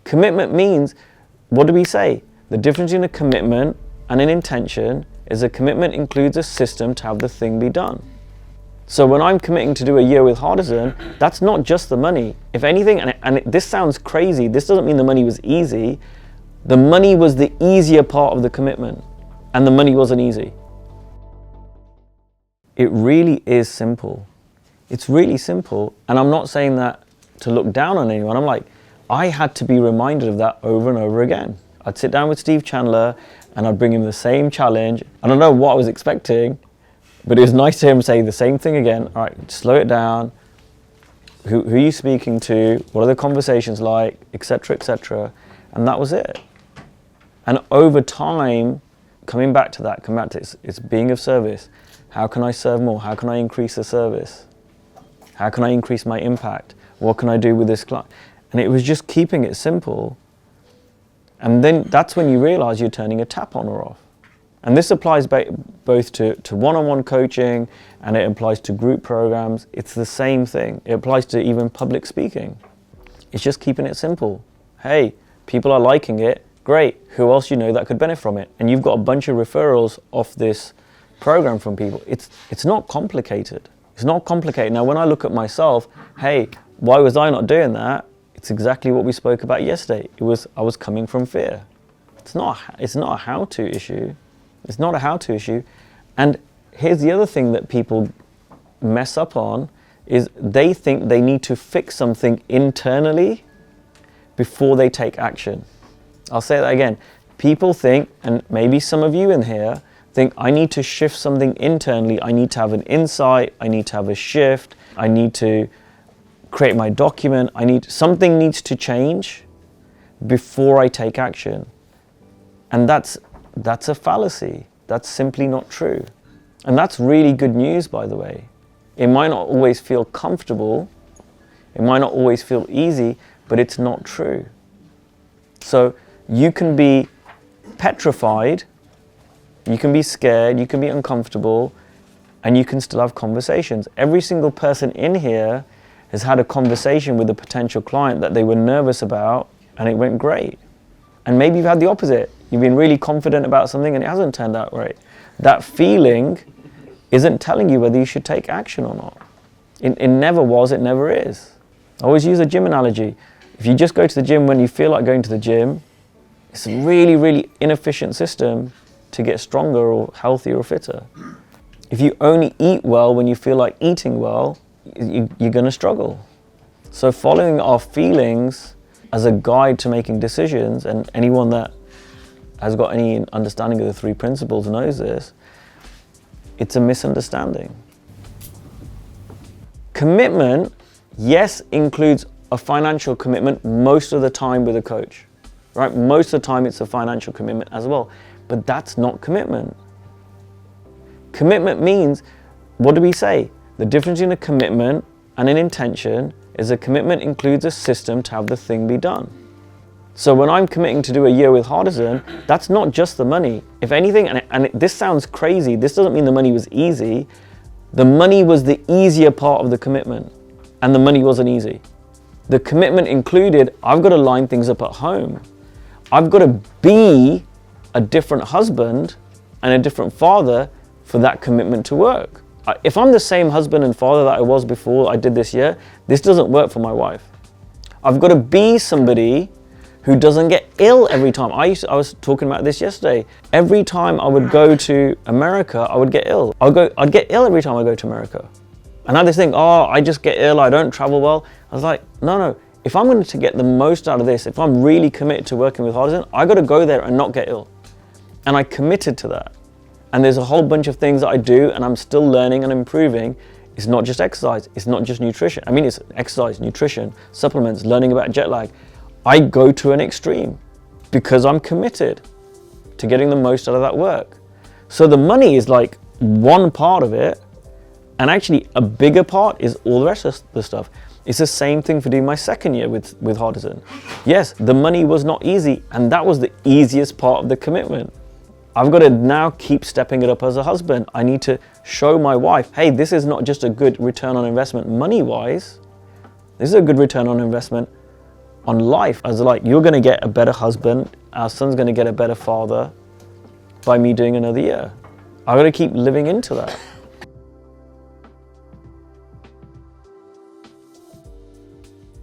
Commitment means, what do we say? The difference between a commitment and an intention is a commitment includes a system to have the thing be done. So when I'm committing to do a year with Hardison, that's not just the money. If anything, this sounds crazy, this doesn't mean the money was easy. The money was the easier part of the commitment, and the money wasn't easy. It really is simple. It's really simple, and I'm not saying that to look down on anyone. I'm like, I had to be reminded of that over and over again. I'd sit down with Steve Chandler and I'd bring him the same challenge. I don't know what I was expecting, but it was nice to hear him say the same thing again. All right, slow it down. Who are you speaking to? What are the conversations like? Etc., etc. And that was it. And over time, coming back to it's being of service. How can I serve more? How can I increase the service? How can I increase my impact? What can I do with this client? And it was just keeping it simple. And then that's when you realize you're turning a tap on or off. And this applies both to one-on-one coaching, and it applies to group programs. It's the same thing. It applies to even public speaking. It's just keeping it simple. Hey, people are liking it. Great. Who else you know that could benefit from it? And you've got a bunch of referrals off this program from people. It's not complicated. It's not complicated. Now, when I look at myself, hey, why was I not doing that? It's exactly what we spoke about yesterday. I was coming from fear. It's not a how-to issue. It's not a how-to issue. And here's the other thing that people mess up on is they think they need to fix something internally before they take action. I'll say that again. People think, and maybe some of you in here, think I need to shift something internally. I need to have an insight. I need to have a shift. I need to create my document. Something needs to change before I take action. And that's a fallacy. That's simply not true. And that's really good news, by the way. It might not always feel comfortable. It might not always feel easy, but it's not true. So you can be petrified, you can be scared, you can be uncomfortable, and you can still have conversations. Every single person in here has had a conversation with a potential client that they were nervous about, and it went great. And maybe you've had the opposite. You've been really confident about something and it hasn't turned out right. That feeling isn't telling you whether you should take action or not. It never was, it never is. I always use a gym analogy. If you just go to the gym when you feel like going to the gym, it's a really, really inefficient system to get stronger or healthier or fitter. If you only eat well when you feel like eating well, you're going to struggle. So following our feelings as a guide to making decisions, and anyone that has got any understanding of the three principles knows this, it's a misunderstanding. Commitment, yes, includes a financial commitment most of the time with a coach, right? Most of the time it's a financial commitment as well, but that's not commitment. Commitment means, what do we say? The difference between a commitment and an intention is a commitment includes a system to have the thing be done. So when I'm committing to do a year with Hardison, that's not just the money. If anything, this sounds crazy, this doesn't mean the money was easy. The money was the easier part of the commitment, and the money wasn't easy. The commitment included, I've got to line things up at home. I've got to be a different husband and a different father for that commitment to work. If I'm the same husband and father that I was before I did this year, this doesn't work for my wife. I've got to be somebody who doesn't get ill every time. I was talking about this yesterday. Every time I would go to America, I would get ill. I'd get ill every time I go to America. And I had this thing, I just get ill, I don't travel well. I was like, no. If I'm going to get the most out of this, if I'm really committed to working with Hardison, I got to go there and not get ill. And I committed to that. And there's a whole bunch of things that I do, and I'm still learning and improving. It's not just exercise, it's not just nutrition. I mean, it's exercise, nutrition, supplements, learning about jet lag. I go to an extreme because I'm committed to getting the most out of that work. So the money is like one part of it, and actually a bigger part is all the rest of the stuff. It's the same thing for doing my second year with Hardison. Yes, the money was not easy, and that was the easiest part of the commitment. I've got to now keep stepping it up as a husband. I need to show my wife, hey, this is not just a good return on investment money-wise. This is a good return on investment on life. I was like, you're going to get a better husband, our son's going to get a better father by me doing another year. I got to keep living into that.